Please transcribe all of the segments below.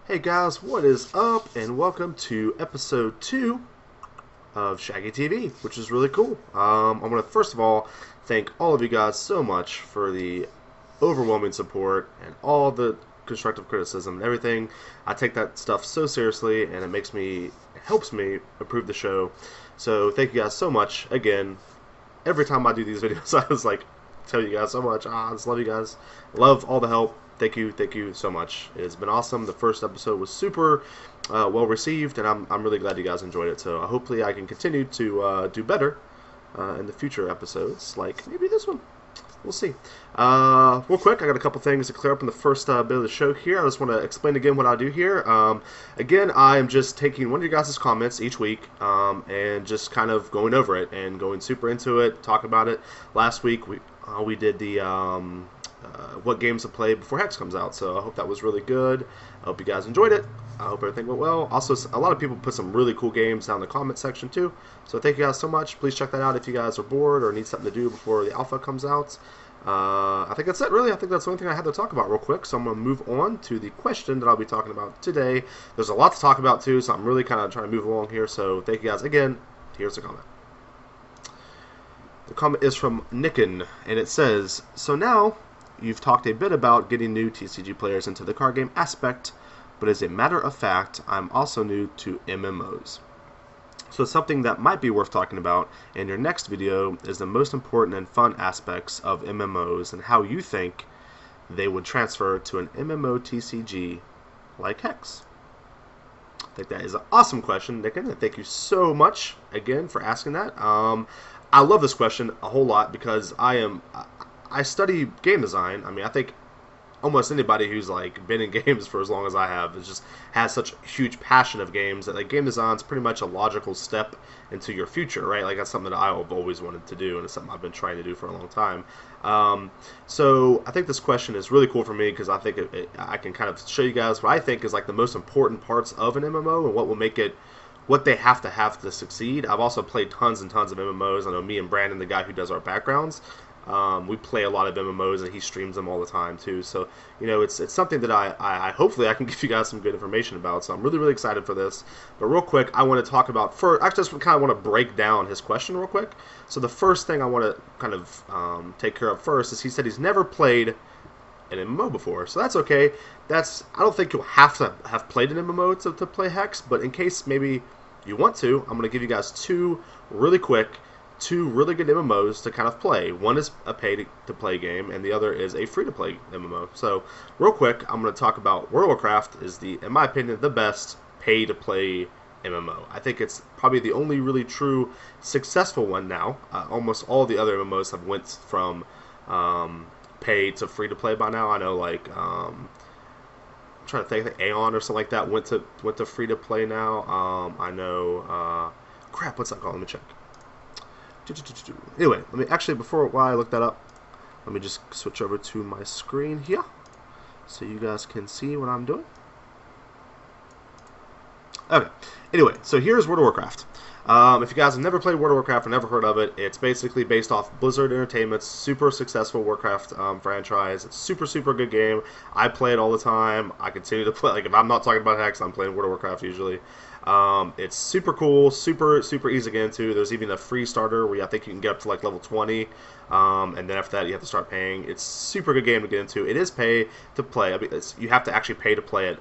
Hey guys, what is up? And welcome to episode 2 of ShaggyTv, which is really cool. I want to first of all thank all of you guys so much for the overwhelming support and all the constructive criticism and everything. I take that stuff so seriously, and it helps me improve the show. So thank you guys so much. Again, every time I do these videos, I was like, tell you guys so much. I just love you guys. Love all the help. Thank you so much. It's been awesome. The first episode was super well received, and I'm really glad you guys enjoyed it. So hopefully I can continue to do better in the future episodes, like maybe this one. We'll see. Real quick, I got a couple things to clear up in the first bit of the show here. I just want to explain again what I do here. Again, I'm just taking one of your guys' comments each week and just kind of going over it and going super into it, talking about it. Last week, we did the what games to play before Hex comes out, so I hope that was really good. I hope you guys enjoyed it. I hope everything went well. Also, a lot of people put some really cool games down in the comment section too, so thank you guys so much. Please check that out if you guys are bored or need something to do before the alpha comes out. I think that's it, really. I think that's the only thing I had to talk about real quick, so I'm going to move on to the question that I'll be talking about today. There's a lot to talk about too, so I'm really kind of trying to move along here, so thank you guys again. Here's the comment. The comment is from Nicken, and it says, so now you've talked a bit about getting new TCG players into the card game aspect, but as a matter of fact, I'm also new to MMOs. So something that might be worth talking about in your next video is the most important and fun aspects of MMOs and how you think they would transfer to an MMO TCG like Hex. I think that is an awesome question, Nicken, and thank you so much again for asking that. I love this question a whole lot because I study game design. I mean, I think almost anybody who's like been in games for as long as I have is just has such a huge passion of games that like game design is pretty much a logical step into your future, right? Like that's something that I've always wanted to do, and it's something I've been trying to do for a long time. So I think this question is really cool for me because I think I can kind of show you guys what I think is like the most important parts of an MMO and what will make it what they have to succeed. I've also played tons and tons of MMOs. I know me and Brandon, the guy who does our backgrounds, we play a lot of MMOs, and he streams them all the time too. So you know, it's something that I hopefully I can give you guys some good information about. So I'm really excited for this. But real quick, I want to talk about first. I just kind of want to break down his question real quick. So the first thing I want to kind of take care of first is he said he's never played an MMO before, so that's okay. I don't think you'll have to have played an MMO to play Hex, but in case maybe you want to, I'm going to give you guys two really good MMOs to kind of play. One is a pay-to-play game, and the other is a free-to-play MMO. So, real quick, I'm going to talk about World of Warcraft is in my opinion, the best pay-to-play MMO. I think it's probably the only really true successful one now. Almost all the other MMOs have went from pay to free-to-play by now. I know, like, I'm trying to think, Aeon or something like that went to free-to-play now. I know, crap, what's that called? Let me check. Anyway, while I look that up, let me just switch over to my screen here so you guys can see what I'm doing. Okay, anyway, so here's World of Warcraft. If you guys have never played World of Warcraft or never heard of it, it's basically based off Blizzard Entertainment's super successful Warcraft franchise. It's super good game. I play it all the time. I continue to play. Like if I'm not talking about Hex, I'm playing World of Warcraft usually. It's super cool, super easy to get into. There's even a free starter where I think you can get up to like level 20, and then after that you have to start paying. It's super good game to get into. It is pay to play. I mean, you have to actually pay to play it.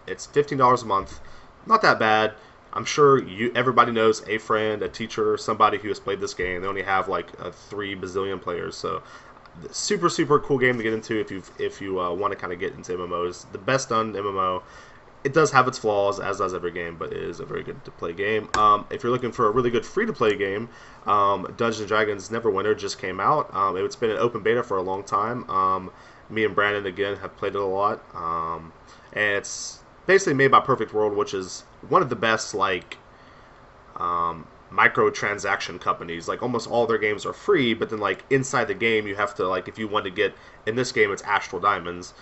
It's $15 a month. Not that bad. I'm sure everybody knows a friend, a teacher, somebody who has played this game. They only have like 3 bazillion players, so super cool game to get into if you want to kind of get into MMOs. The best done MMO. It does have its flaws, as does every game, but it is a very good to play game. If you're looking for a really good free to play game, Dungeons & Dragons Neverwinter just came out. It's been an open beta for a long time. Me and Brandon again have played it a lot, and it's basically made by Perfect World, which is one of the best like microtransaction companies. Like almost all their games are free, but then like inside the game you have to, like, if you want to get, in this game it's Astral Diamonds,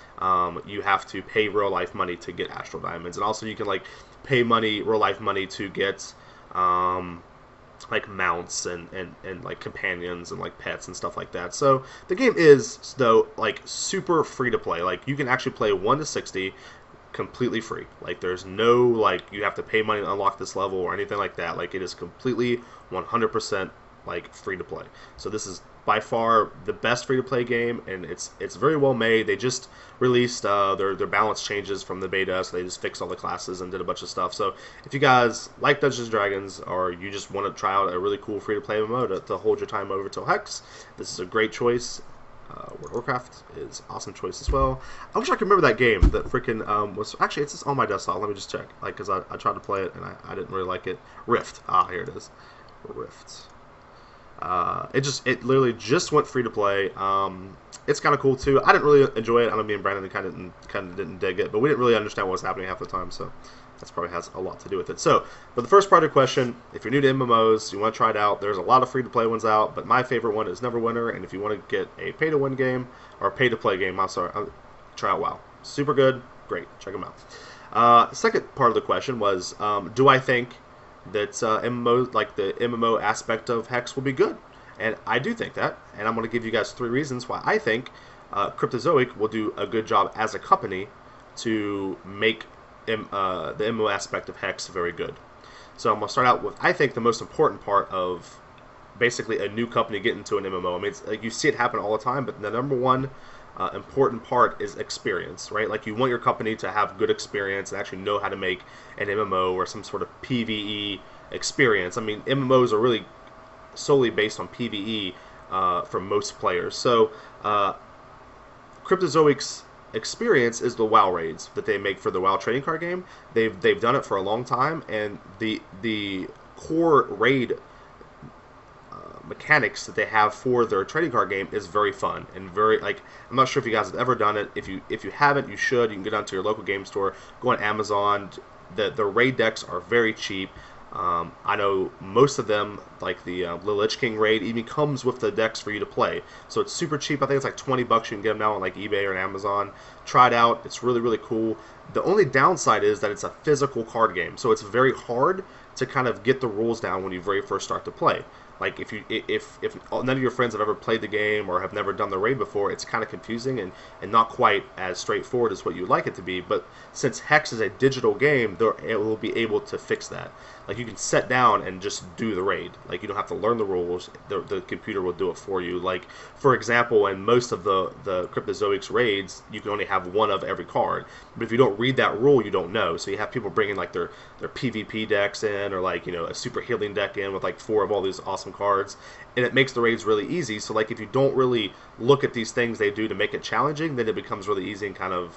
you have to pay real life money to get Astral Diamonds, and also you can like pay real life money to get like mounts and like companions and like pets and stuff like that. So the game is though like super free to play. Like you can actually play 1 to 60 completely free. Like there's no like you have to pay money to unlock this level or anything like that. Like it is completely 100% like free to play. So this is by far the best free to play game, and it's very well made. They just released their balance changes from the beta, so they just fixed all the classes and did a bunch of stuff. So if you guys like Dungeons and Dragons, or you just want to try out a really cool free to play MMO to hold your time over till Hex, this is a great choice. World of Warcraft is an awesome choice as well. I wish I could remember that game that freaking was actually it's just on my desktop. Let me just check, like because I tried to play it and I didn't really like it. Rift. Here it is. Rift. It literally just went free to play. It's kind of cool too. I didn't really enjoy it. I know me and Brandon kind of didn't dig it, but we didn't really understand what was happening half the time. So that's probably has a lot to do with it. So for the first part of the question, if you're new to MMOs, you want to try it out, there's a lot of free to play ones out, but my favorite one is Neverwinter. And if you want to get a pay to win game or a pay to play game, try out WoW. Super good, great. Check them out. Second part of the question was, do I think that MMO, like the MMO aspect of Hex, will be good? And I do think that, and I'm going to give you guys 3 reasons why I think Cryptozoic will do a good job as a company to make the MMO aspect of Hex very good. So I'm going to start out with, I think, the most important part of basically a new company getting into an MMO. I mean, it's, like, you see it happen all the time, but the number one important part is experience, right? Like you want your company to have good experience and actually know how to make an MMO or some sort of PvE experience. I mean, MMOs are really solely based on PvE for most players. So Cryptozoic's experience is the WoW raids that they make for the WoW trading card game. They've done it for a long time, and the core raid mechanics that they have for their trading card game is very fun and very, like, I'm not sure if you guys have ever done it. If you haven't, you should. You can go down to your local game store, go on Amazon. The raid decks are very cheap. I know most of them, like the Lich King raid, even comes with the decks for you to play. So it's super cheap. I think it's like $20. You can get them now on like eBay or Amazon. Try it out. It's really, really cool. The only downside is that it's a physical card game. So it's very hard to kind of get the rules down when you very first start to play. Like if none of your friends have ever played the game or have never done the raid before, it's kind of confusing and not quite as straightforward as what you'd like it to be. But since Hex is a digital game, it will be able to fix that. Like you can sit down and just do the raid. Like you don't have to learn the rules. The computer will do it for you. Like for example, in most of the Cryptozoic's raids, you can only have one of every card. But if you don't read that rule, you don't know. So you have people bringing like their PvP decks in, or like, you know, a super healing deck in with like 4 of all these awesome cards, and it makes the raids really easy. So like if you don't really look at these things they do to make it challenging, then it becomes really easy and kind of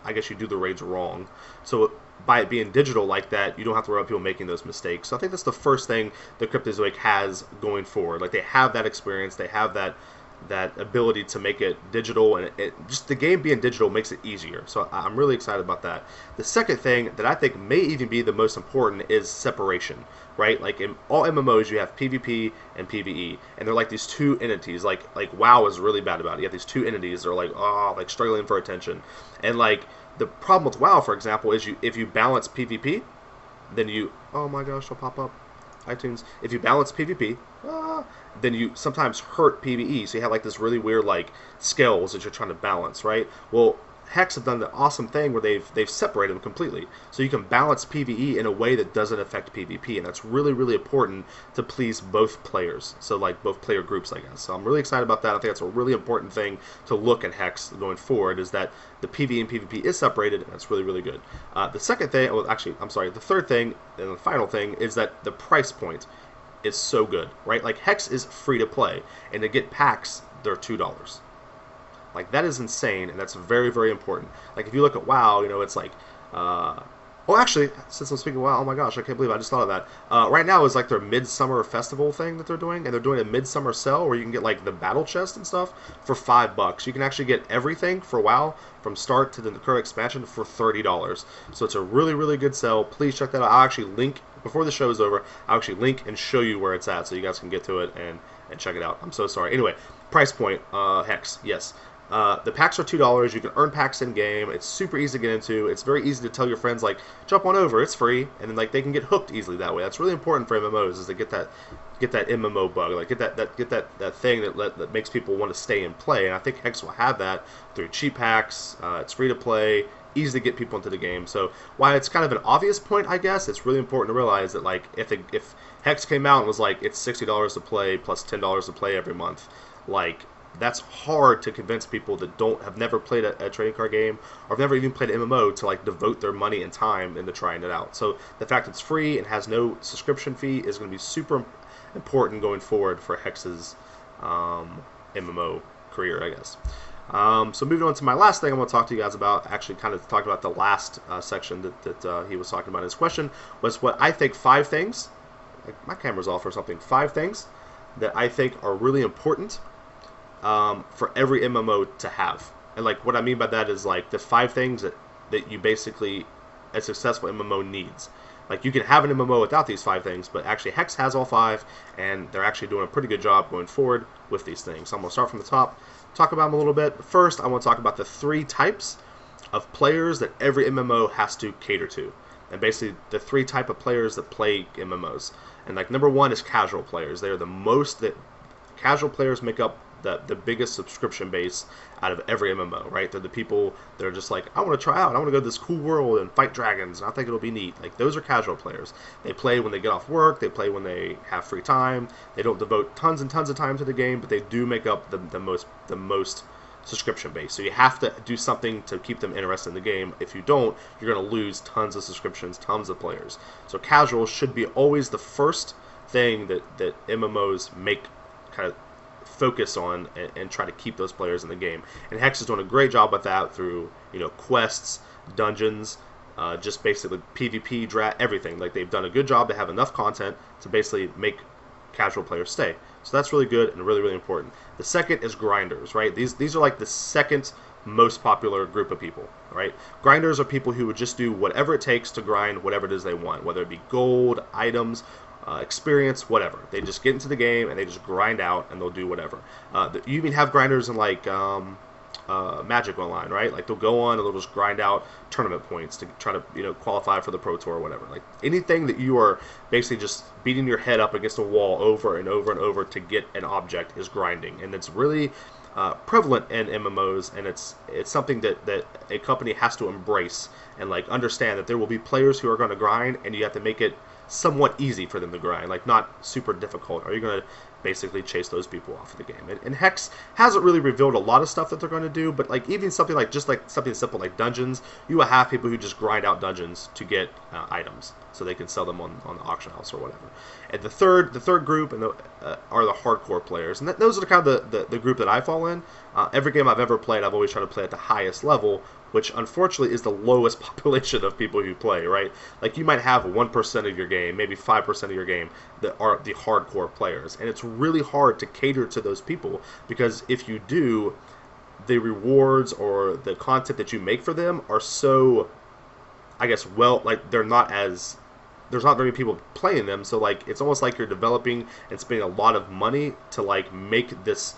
I guess you do the raids wrong. So by it being digital like that, you don't have to worry about people making those mistakes. So I think that's the first thing that Cryptozoic has going forward. Like they have that experience, they have that ability to make it digital, and just the game being digital makes it easier. So I'm really excited about that. The second thing that I think may even be the most important is separation, right? Like in all MMOs, you have PvP and PvE, and they're like these two entities. Like WoW is really bad about it. You have these two entities that are like struggling for attention, and like the problem with WoW, for example, is if you balance PvP, then you, oh my gosh, it'll pop up iTunes. If you balance PvP, then you sometimes hurt PvE. So you have like this really weird like scales that you're trying to balance, right? Well, Hex have done the awesome thing where they've separated them completely. So you can balance PvE in a way that doesn't affect PvP, and that's really, really important to please both players. So like both player groups, I guess. So I'm really excited about that. I think that's a really important thing to look at Hex going forward, is that the PvE and PvP is separated, and that's really, really good. The second thing, well, actually, I'm sorry, the third thing and the final thing is that the price point is so good, right? Like Hex is free to play, and to get packs, they're $2. Like that is insane, and that's very, very important. Like if you look at WoW, you know, it's like, well, actually, since I'm speaking of WoW, oh my gosh, I can't believe I just thought of that. Right now is like their midsummer festival thing that they're doing, and they're doing a midsummer sale where you can get like the Battlechest and stuff for $5. You can actually get everything for WoW from start to the current expansion for $30. So it's a really, really good sale. Please check that out. I'll actually link, before the show is over, I'll actually link and show you where it's at so you guys can get to it and check it out. I'm so sorry. Anyway, price point, Hex, yes. The packs are $2. You can earn packs in game. It's super easy to get into. It's very easy to tell your friends, like, jump on over, it's free, and then like they can get hooked easily that way. That's really important for MMOs, is to get that MMO bug, like get that thing that makes people want to stay and play. And I think Hex will have that through cheap packs. It's free to play, easy to get people into the game. So while it's kind of an obvious point, I guess, it's really important to realize that like if Hex came out and was like it's $60 to play plus $10 to play every month, like that's hard to convince people that have never played a trading card game or have never even played an MMO to like devote their money and time into trying it out. So the fact it's free and has no subscription fee is going to be super important going forward for Hex's MMO career, I guess. So moving on to my last thing I want to talk to you guys about, actually kind of talk about the last section that he was talking about in his question, was what I think 5 things, like my camera's off or something, 5 things that I think are really important for every MMO to have. And like what I mean by that is like the 5 things that you basically, a successful MMO needs. Like you can have an MMO without these 5 things, but actually Hex has all 5, and they're actually doing a pretty good job going forward with these things. So I'm going to start from the top, talk about them a little bit. But first, I want to talk about the 3 types of players that every MMO has to cater to. And basically the 3 type of players that play MMOs. And like number 1 is casual players. They're the most that casual players make up the biggest subscription base out of every MMO, right? They're the people that are just like, I want to try out, I want to go to this cool world and fight dragons, and I think it'll be neat. Like, those are casual players. They play when they get off work, they play when they have free time, they don't devote tons and tons of time to the game, but they do make up the most subscription base. So you have to do something to keep them interested in the game. If you don't, you're going to lose tons of subscriptions, tons of players. So casual should be always the first thing that MMOs make kind of focus on and try to keep those players in the game. And Hex is doing a great job with that through, you know, quests, dungeons, just basically PvP, draft, everything. Like, they've done a good job to have enough content to basically make casual players stay. So that's really good and really, really important. The second is grinders, right? These are like the second most popular group of people, right? Grinders are people who would just do whatever it takes to grind whatever it is they want, whether it be gold, items, experience, whatever. They just get into the game and they just grind out and they'll do whatever. You even have grinders in like Magic Online, right? Like, they'll go on and they'll just grind out tournament points to try to, you know, qualify for the Pro Tour or whatever. Like, anything that you are basically just beating your head up against a wall over and over and over to get an object is grinding, and it's really prevalent in MMOs, and it's something that a company has to embrace and like understand that there will be players who are going to grind, and you have to make it somewhat easy for them to grind, like not super difficult, or you're going to basically chase those people off of the game. And Hex hasn't really revealed a lot of stuff that they're going to do, but like even something like just like something simple like dungeons, you will have people who just grind out dungeons to get items so they can sell them on the auction house or whatever. And the third group are the hardcore players, and those are kind of the group that I fall in. Every game I've ever played, I've always tried to play at the highest level, which unfortunately is the lowest population of people who play, right? Like, you might have 1% of your game, maybe 5% of your game that are the hardcore players, and it's really hard to cater to those people, because if you do, the rewards or the content that you make for them are so, I guess, well, like, there's not very many people playing them, so like it's almost like you're developing and spending a lot of money to like make this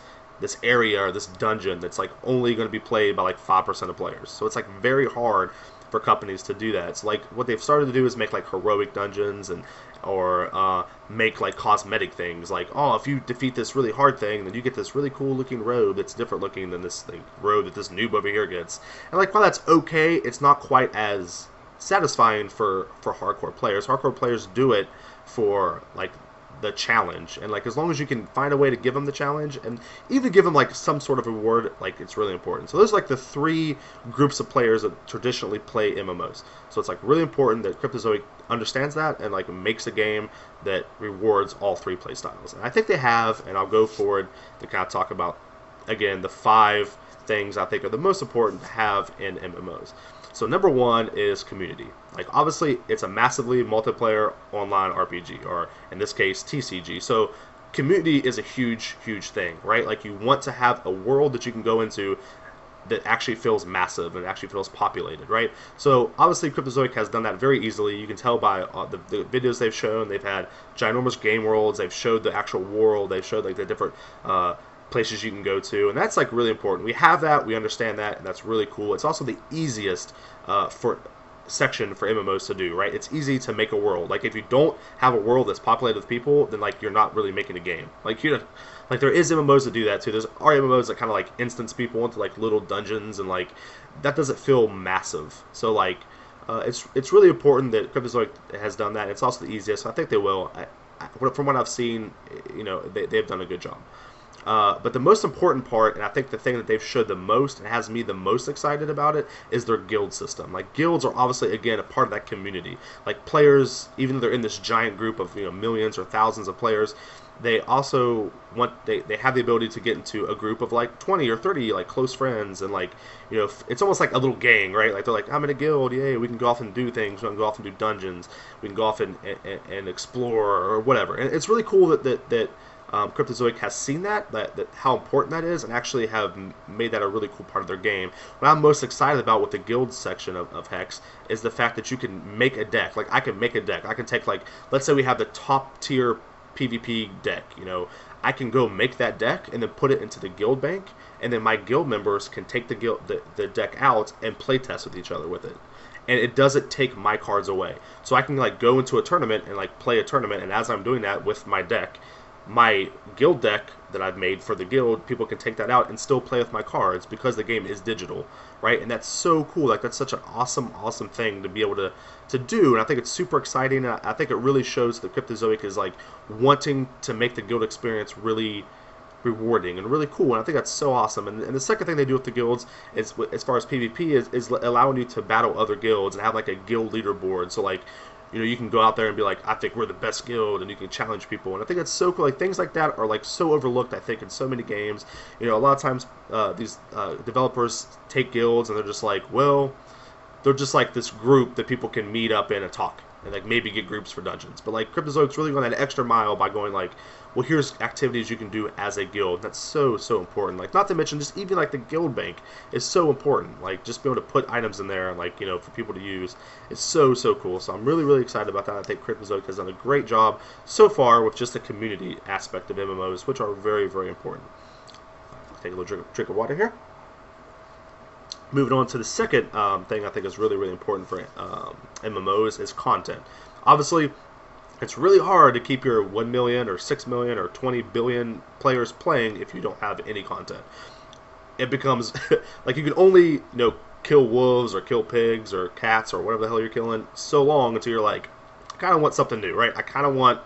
area or this dungeon that's like only going to be played by like 5% of players. So it's like very hard for companies to do that. So like what they've started to do is make like heroic dungeons or make like cosmetic things, like, oh, if you defeat this really hard thing, then you get this really cool looking robe that's different looking than this robe that this noob over here gets. And like, while that's okay, it's not quite as satisfying for hardcore players. Hardcore players do it for like the challenge, and like as long as you can find a way to give them the challenge and even give them like some sort of reward, like it's really important. So those are like the 3 groups of players that traditionally play MMOs. So it's like really important that Cryptozoic understands that and like makes a game that rewards all 3 play styles. And I think they have, and I'll go forward to kind of talk about again the 5 things I think are the most important to have in MMOs. So number 1 is community. Like, obviously, it's a massively multiplayer online RPG, or in this case, TCG. So community is a huge, huge thing, right? Like, you want to have a world that you can go into that actually feels massive and actually feels populated, right? So obviously, Cryptozoic has done that very easily. You can tell by the videos they've shown. They've had ginormous game worlds. They've showed the actual world. They've showed like the different places you can go to, and that's like really important. We have that, we understand that, and that's really cool. It's also the easiest for section for MMOs to do, right? It's easy to make a world. Like if you don't have a world that's populated with people, then like you're not really making a game. Like you know, like there is MMOs that do that too. There's MMOs that kind of like instance people into like little dungeons, and like that doesn't feel massive. So like it's really important that Cryptozoic has done that. It's also the easiest. So I think they will. From what I've seen, you know, they've done a good job. But the most important part, and I think the thing that they've showed the most and has me the most excited about it, is their guild system. Like guilds are obviously again a part of that community. Like players, even though they're in this giant group of millions or thousands of players, they also they have the ability to get into a group of like 20 or 30 like close friends, and like it's almost like a little gang, right? Like they're like, I'm in a guild, yay, we can go off and do things, we can go off and do dungeons, we can go off and explore or whatever. And it's really cool that Cryptozoic has seen that how important that is, and actually have made that a really cool part of their game. What I'm most excited about with the guild section of Hex is the fact that you can make a deck. Like I can make a deck. I can take like, let's say we have the top tier PvP deck. I can go make that deck and then put it into the guild bank, and then my guild members can take the deck out and play test with each other with it. And it doesn't take my cards away. So I can like go into a tournament and like play a tournament, and as I'm doing that with my deck, my guild deck that I've made for the guild, people can take that out and still play with my cards because the game is digital, right? And that's so cool. Like that's such an awesome thing to be able to do, and I think it's super exciting. I think it really shows that Cryptozoic is like wanting to make the guild experience really rewarding and really cool, and I think that's so awesome. And the second thing they do with the guilds is, as far as PvP, is allowing you to battle other guilds and have like a guild leaderboard. So like you can go out there and be like, I think we're the best guild, and you can challenge people. And I think that's so cool. Like things like that are like so overlooked, I think, in so many games. A lot of times these developers take guilds and they're just like, well, they're just like this group that people can meet up in and talk, and like maybe get groups for dungeons. But like Cryptozoic's really going that extra mile by going like, well, here's activities you can do as a guild. That's so important. Like, not to mention, just even like the guild bank is so important. Like, just being able to put items in there and like for people to use, it's so cool. So I'm really excited about that. I think Cryptozoic has done a great job so far with just the community aspect of MMOs, which are very important. Take a little drink of water here. Moving on to the second thing I think is really important for MMOs is content. Obviously, it's really hard to keep your 1 million or 6 million or 20 billion players playing if you don't have any content. It becomes like you can only kill wolves or kill pigs or cats or whatever the hell you're killing so long until you're like, I kind of want something new, right? I kind of want,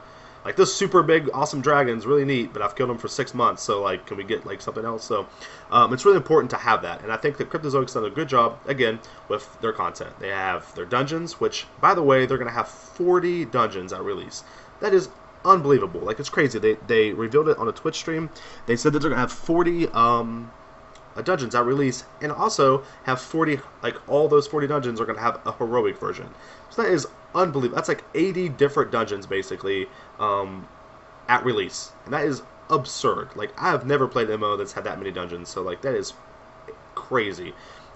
like, this super big awesome dragon's really neat, but I've killed him for 6 months, so like, can we get like something else? So it's really important to have that, and I think that Cryptozoic's done a good job again with their content. They have their dungeons, which, by the way, they're going to have 40 dungeons at release. That is unbelievable. Like, it's crazy. They revealed it on a Twitch stream. They said that they're going to have 40 dungeons at release, and also have 40, like all those 40 dungeons are going to have a heroic version. So that is unbelievable. That's like 80 different dungeons basically at release, and that is absurd. Like, I have never played an MMO that's had that many dungeons, so like that is crazy.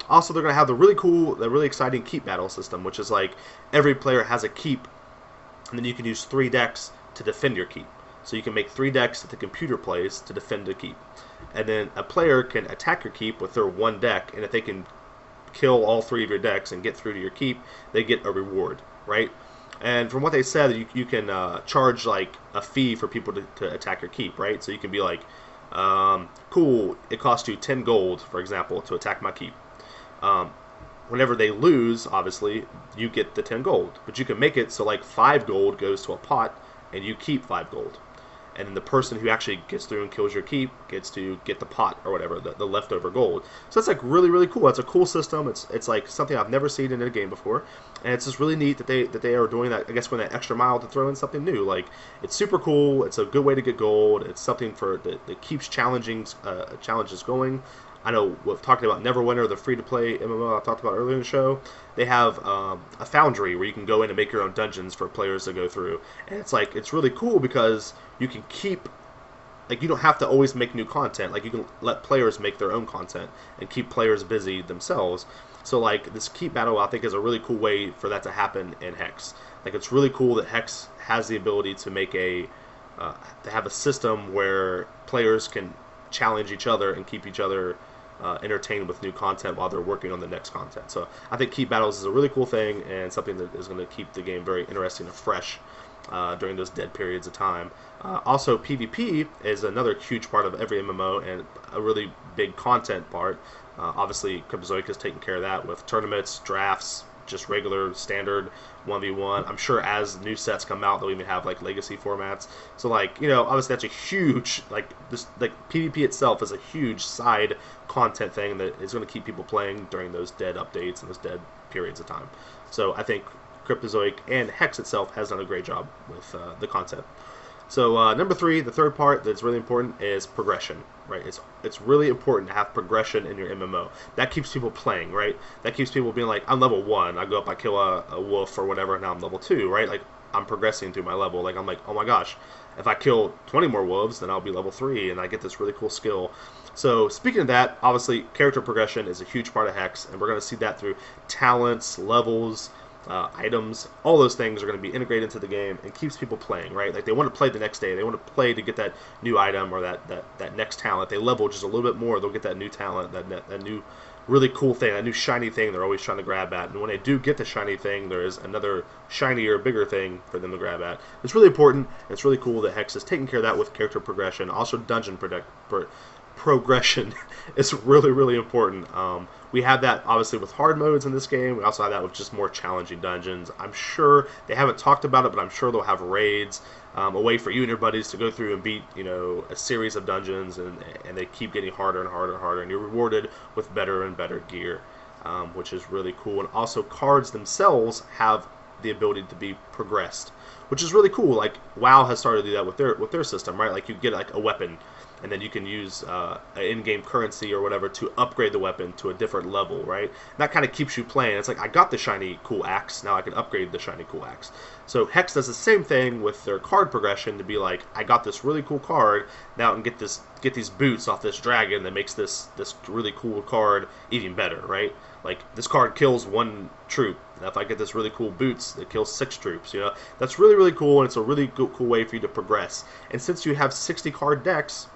Also, they're going to have the really exciting keep battle system, which is like every player has a keep, and then you can use 3 decks to defend your keep. So you can make 3 decks that the computer plays to defend a keep. And then a player can attack your keep with their 1 deck, and if they can kill all 3 of your decks and get through to your keep, they get a reward, right? And from what they said, you can charge like a fee for people to attack your keep, right? So you can be like, cool, it costs you 10 gold, for example, to attack my keep. Whenever they lose, obviously, you get the 10 gold. But you can make it so like 5 gold goes to a pot, and you keep 5 gold. And then the person who actually gets through and kills your keep gets to get the pot or whatever, the leftover gold. So that's like really cool. It's a cool system. It's like something I've never seen in a game before, and it's just really neat that they are doing that. I guess going that extra mile to throw in something new. Like, it's super cool. It's a good way to get gold. It's something that keeps challenges going. I know we've talked about Neverwinter, the free-to-play MMO I talked about earlier in the show. They have a foundry where you can go in and make your own dungeons for players to go through. And it's really cool because you can keep, like, you don't have to always make new content. Like, you can let players make their own content and keep players busy themselves. So, like, this keep battle, I think, is a really cool way for that to happen in Hex. Like, it's really cool that Hex has the ability to make to have a system where players can challenge each other and keep each other entertained with new content while they're working on the next content. So I think keep battles is a really cool thing and something that is going to keep the game very interesting and fresh during those dead periods of time. Also, PvP is another huge part of every MMO and a really big content part. Obviously, Cryptozoic is taking care of that with tournaments, drafts, just regular standard 1v1. I'm sure as new sets come out, they'll even have like legacy formats. So like, you know, obviously that's a huge, like this, like PvP itself is a huge side content thing that is going to keep people playing during those dead updates and those dead periods of time. So I think Cryptozoic and Hex itself has done a great job with the content. So number 3, the third part that's really important is progression, right? It's really important to have progression in your MMO. That keeps people playing, right? That keeps people being like, I'm level 1, I go up, I kill a wolf or whatever, and now I'm level 2, right? Like, I'm progressing through my level. Like, I'm like, oh my gosh, if I kill 20 more wolves, then I'll be level 3, and I get this really cool skill. So speaking of that, obviously, character progression is a huge part of Hex, and we're going to see that through talents, levels, items, all those things are going to be integrated into the game and keeps people playing, right? Like they want to play the next day, they want to play to get that new item or that next talent. They level just a little bit more, they'll get that new talent, that new really cool thing, that new shiny thing they're always trying to grab at. And when they do get the shiny thing, there is another shinier, bigger thing for them to grab at. It's really important. It's really cool that Hex is taking care of that with character progression. Also, dungeon progression is really, really important. We have that obviously with hard modes in this game. We also have that with just more challenging dungeons. I'm sure they haven't talked about it, but I'm sure they'll have raids, a way for you and your buddies to go through and beat, you know, a series of dungeons, and they keep getting harder and harder and harder, and you're rewarded with better and better gear, which is really cool. And also, cards themselves have the ability to be progressed, which is really cool. Like WoW has started to do that with their system, right? Like you get like a weapon, and then you can use an in-game currency or whatever to upgrade the weapon to a different level, right? And that kind of keeps you playing. It's like, I got the shiny cool axe, now I can upgrade the shiny cool axe. So Hex does the same thing with their card progression to be like, I got this really cool card, now I can get these boots off this dragon that makes this really cool card even better, right? Like, this card kills 1 troop, and if I get this really cool boots, it kills 6 troops, you know? That's really, really cool, and it's a really cool way for you to progress. And since you have 60 card decks,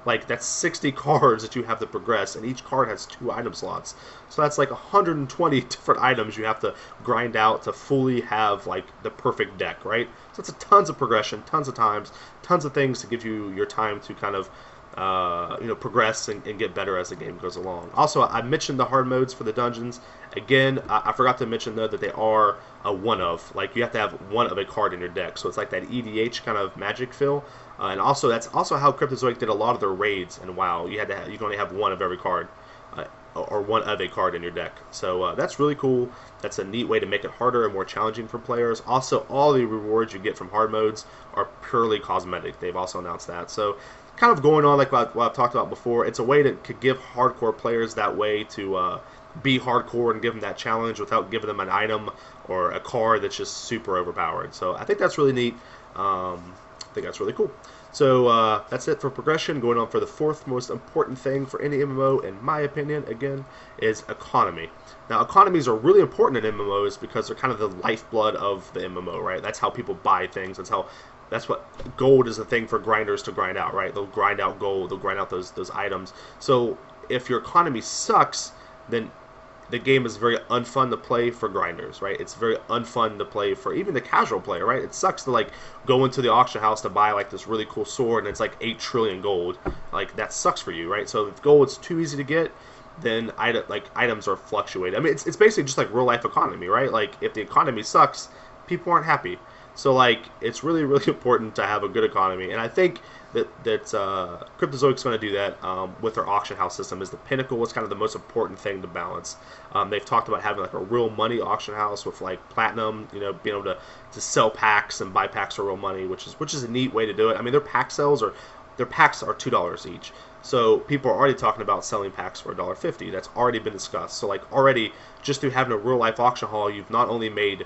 like, that's 60 cards that you have to progress, and each card has 2 item slots. So that's like 120 different items you have to grind out to fully have, like, the perfect deck, right? So it's a tons of progression, tons of times, tons of things to give you your time to kind of, you know, progress and get better as the game goes along. Also, I mentioned the hard modes for the dungeons. Again, I forgot to mention, though, that they are a one of. Like, you have to have one of a card in your deck. So it's like that EDH kind of magic feel. And also, that's also how Cryptozoic did a lot of their raids in WoW. You can only have one of every card, or one of a card in your deck. So that's really cool. That's a neat way to make it harder and more challenging for players. Also, all the rewards you get from hard modes are purely cosmetic. They've also announced that. So kind of going on like what I've talked about before, it's a way to give hardcore players that way to be hardcore and give them that challenge without giving them an item or a card that's just super overpowered. So I think that's really neat. I think that's really cool. So that's it for progression. Going on for the 4th most important thing for any MMO, in my opinion, again, is economy. Now, economies are really important in MMOs because they're kind of the lifeblood of the MMO, right? That's how people buy things. That's what gold is a thing for grinders to grind out, right? They'll grind out gold. They'll grind out those items. So if your economy sucks, then the game is very unfun to play for grinders, right? It's very unfun to play for even the casual player, right? It sucks to like go into the auction house to buy like this really cool sword and it's like 8 trillion gold. Like, that sucks for you, right? So if gold is too easy to get, then items are fluctuating. I mean, it's basically just like real life economy, right? Like, if the economy sucks, people aren't happy. So like, it's really, really important to have a good economy, and I think that Cryptozoic's going to do that with their auction house system. Is the pinnacle. It's kind of the most important thing to balance. They've talked about having like a real money auction house with like platinum, you know, being able to sell packs and buy packs for real money, which is a neat way to do it. I mean, their packs are $2 each. So people are already talking about selling packs for $1.50. That's already been discussed. So like, already just through having a real life auction hall, you've not only made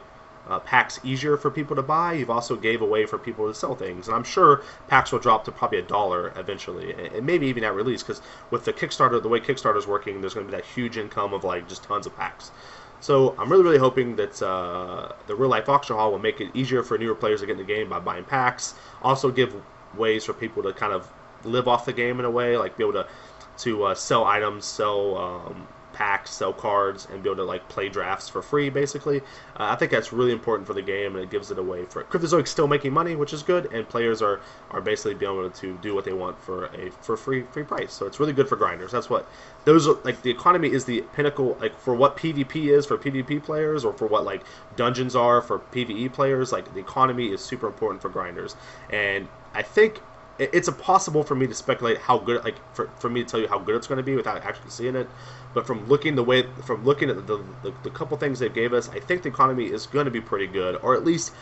packs easier for people to buy, you've also gave a way for people to sell things. And I'm sure packs will drop to probably $1 eventually, and maybe even at release, because with the Kickstarter, the way Kickstarter's working, there's going to be that huge income of like just tons of packs. So I'm really, really hoping that the real life auction hall will make it easier for newer players to get in the game by buying packs. Also give ways for people to kind of live off the game in a way, like be able to sell items, sell packs, sell cards, and be able to like play drafts for free. Basically, I think that's really important for the game, and it gives it a way for Cryptozoic's still making money, which is good, and players are basically being able to do what they want for free price. So it's really good for grinders. That's what those are like. The economy is the pinnacle, like for what PvP is for PvP players, or for what like dungeons are for PvE players. Like the economy is super important for grinders, and I think it's impossible for me to speculate how good, like for me to tell you how good it's going to be without actually seeing it. But from looking at the couple things they gave us, I think the economy is going to be pretty good, or at least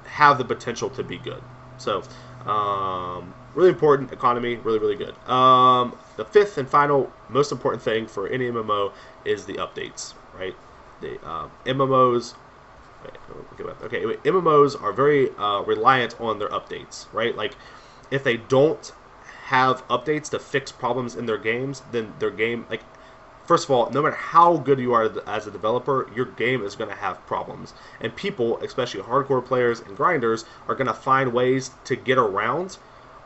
have the potential to be good. So really important economy, really good. The fifth and final most important thing for any MMO is the updates, right? The MMOs. Okay, MMOs are very reliant on their updates, right? Like, if they don't have updates to fix problems in their games, then their game, like, first of all, no matter how good you are as a developer, your game is going to have problems. And people, especially hardcore players and grinders, are going to find ways to get around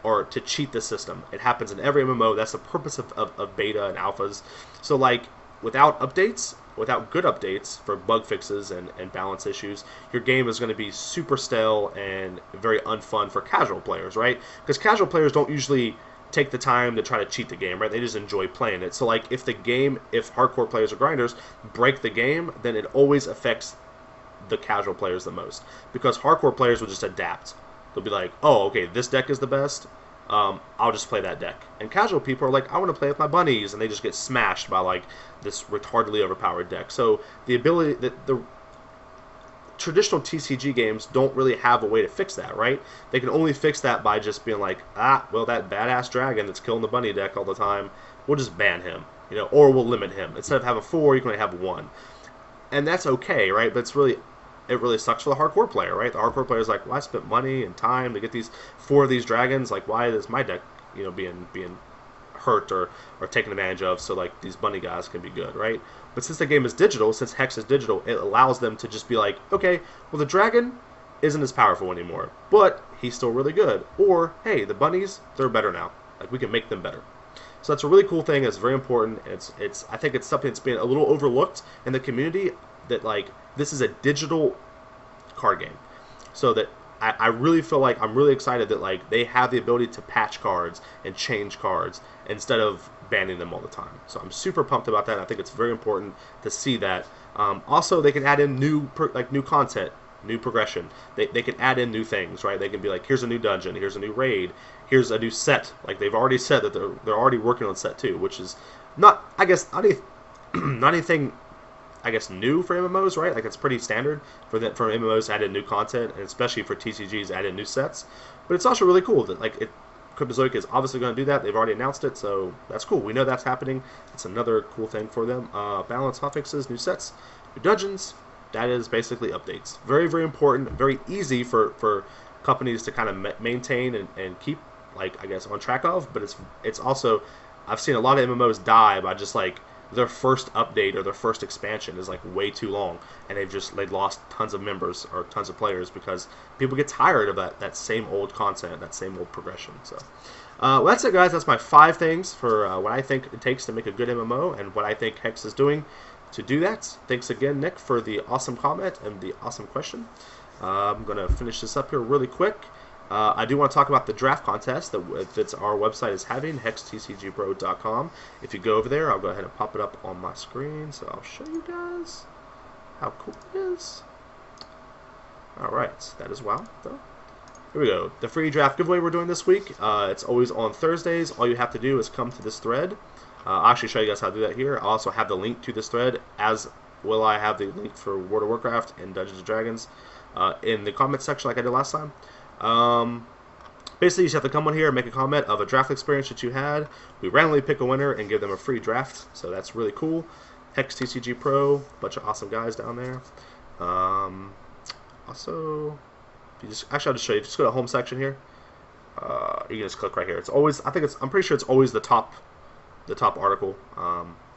or to cheat the system. It happens in every MMO. That's the purpose of beta and alphas. So, like, without updates, without good updates for bug fixes and balance issues, your game is going to be super stale and very unfun for casual players, right? Because casual players don't usually take the time to try to cheat the game, right? They just enjoy playing it. So, like, if hardcore players or grinders break the game, then it always affects the casual players the most. Because hardcore players will just adapt. They'll be like, oh, okay, this deck is the best. I'll just play that deck. And casual people are like, I want to play with my bunnies, and they just get smashed by like this retardedly overpowered deck. So the ability that the traditional TCG games don't really have a way to fix that, right? They can only fix that by just being like, well, that badass dragon that's killing the bunny deck all the time, we'll just ban him, or we'll limit him. Instead of having 4, you can only have 1, and that's okay, right? But it really sucks for the hardcore player, right? The hardcore player is like, well, I spent money and time to get these 4 of these dragons. Like, why is my deck, being hurt or taken advantage of? So like these bunny guys can be good, right? But since the game is digital, since Hex is digital, it allows them to just be like, okay, well, the dragon isn't as powerful anymore, but he's still really good. Or hey, the bunnies, they're better now. Like, we can make them better. So that's a really cool thing. It's very important. I think it's something that's been a little overlooked in the community, that like this is a digital card game. So that I really feel like I'm really excited that like they have the ability to patch cards and change cards instead of banning them all the time. So I'm super pumped about that. I think it's very important to see that. Also, they can add in new content, new progression. They can add in new things, right? They can be like, here's a new dungeon, here's a new raid, here's a new set. Like, they've already said that they're already working on set 2, which is not, I guess, not anything, I guess, new for MMOs, right? Like, it's pretty standard for MMOs to add in new content, and especially for TCGs to add in new sets. But it's also really cool that like Cryptozoic is obviously going to do that. They've already announced it, so that's cool. We know that's happening. It's another cool thing for them. Balance, hotfixes, new sets, new dungeons. That is basically updates. Very, very important. Very easy for companies to kind of maintain and keep, like, I guess, on track of. But it's also, I've seen a lot of MMOs die by just like their first update or their first expansion is like way too long, and they've lost tons of members or tons of players because people get tired of that same old content, that same old progression. So well, that's it, guys. That's my 5 things for what I think it takes to make a good MMO, and what I think Hex is doing to do that. Thanks again, Nick, for the awesome comment and the awesome question. I'm going to finish this up here really quick. I do want to talk about the draft contest that our website is having, hextcgpro.com. If you go over there, I'll go ahead and pop it up on my screen, so I'll show you guys how cool it is. Alright, that is WoW, though. Here we go. The free draft giveaway we're doing this week. It's always on Thursdays. All you have to do is come to this thread. I'll actually show you guys how to do that here. I'll also have the link to this thread, as will I have the link for World of Warcraft and Dungeons & Dragons in the comments section like I did last time. Basically, you just have to come on here and make a comment of a draft experience that you had. We randomly pick a winner and give them a free draft, so that's really cool. Hex TCG Pro, bunch of awesome guys down there. Also, I'll just show you. Just go to the home section here. You can just click right here. It's always, I'm pretty sure it's always the top article.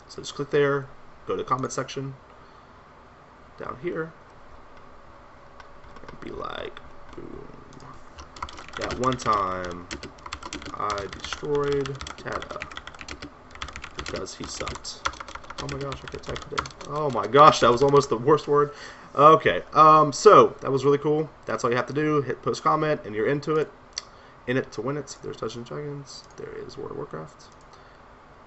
So just click there, go to the comment section down here, and be like, boom. That one time I destroyed Tata. because he sucked. Oh my gosh, I can't type today. Oh my gosh, that was almost the worst word. Okay, so that was really cool. That's all you have to do. Hit post comment, and you're into it. In it to win it. There's Dungeons and Dragons. There is World of Warcraft.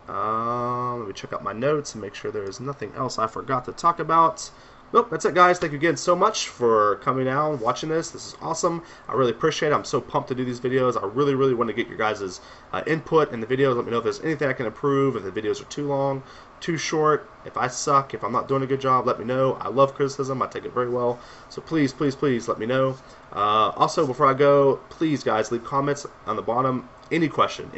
Let me check out my notes and make sure there is nothing else I forgot to talk about. Nope, that's it, guys. Thank you again so much for coming down, watching this. This is awesome. I really appreciate it. I'm so pumped to do these videos. I really, really want to get your guys' input in the videos. Let me know if there's anything I can improve, if the videos are too long, too short, if I suck, if I'm not doing a good job, let me know. I love criticism. I take it very well. So please, please, please let me know. Also, before I go, please, guys, leave comments on the bottom. Any question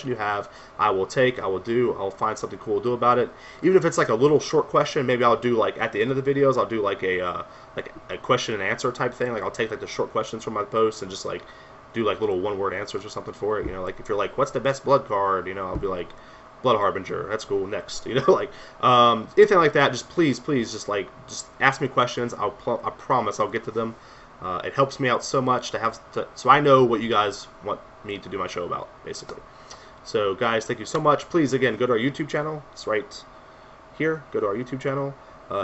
you have, I will take, I will do, I'll find something cool to do about it. Even if it's like a little short question, maybe I'll do like at the end of the videos, I'll do like a question and answer type thing. Like I'll take like the short questions from my posts and just like do like little one-word answers or something for it. You know, like if you're like, what's the best blood card? You know, I'll be like, Blood Harbinger. That's cool. Next, you know, like anything like that. Just please, just ask me questions. I promise I'll get to them. It helps me out so much to have so I know what you guys want me to do my show about, basically. So, guys, thank you so much. Please, again, go to our YouTube channel. It's right here. Go to our YouTube channel.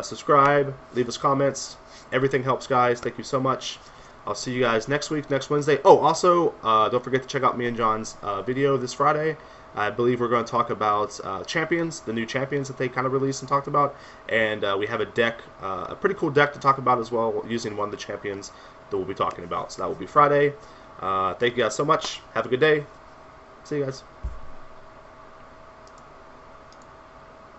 Subscribe. Leave us comments. Everything helps, guys. Thank you so much. I'll see you guys next week, next Wednesday. Oh, also, don't forget to check out me and John's video this Friday. I believe we're going to talk about champions, the new champions that they kind of released and talked about. And we have a deck, a pretty cool deck to talk about as well, using one of the champions that we'll be talking about. So that will be Friday. Thank you guys so much. Have a good day. See you guys.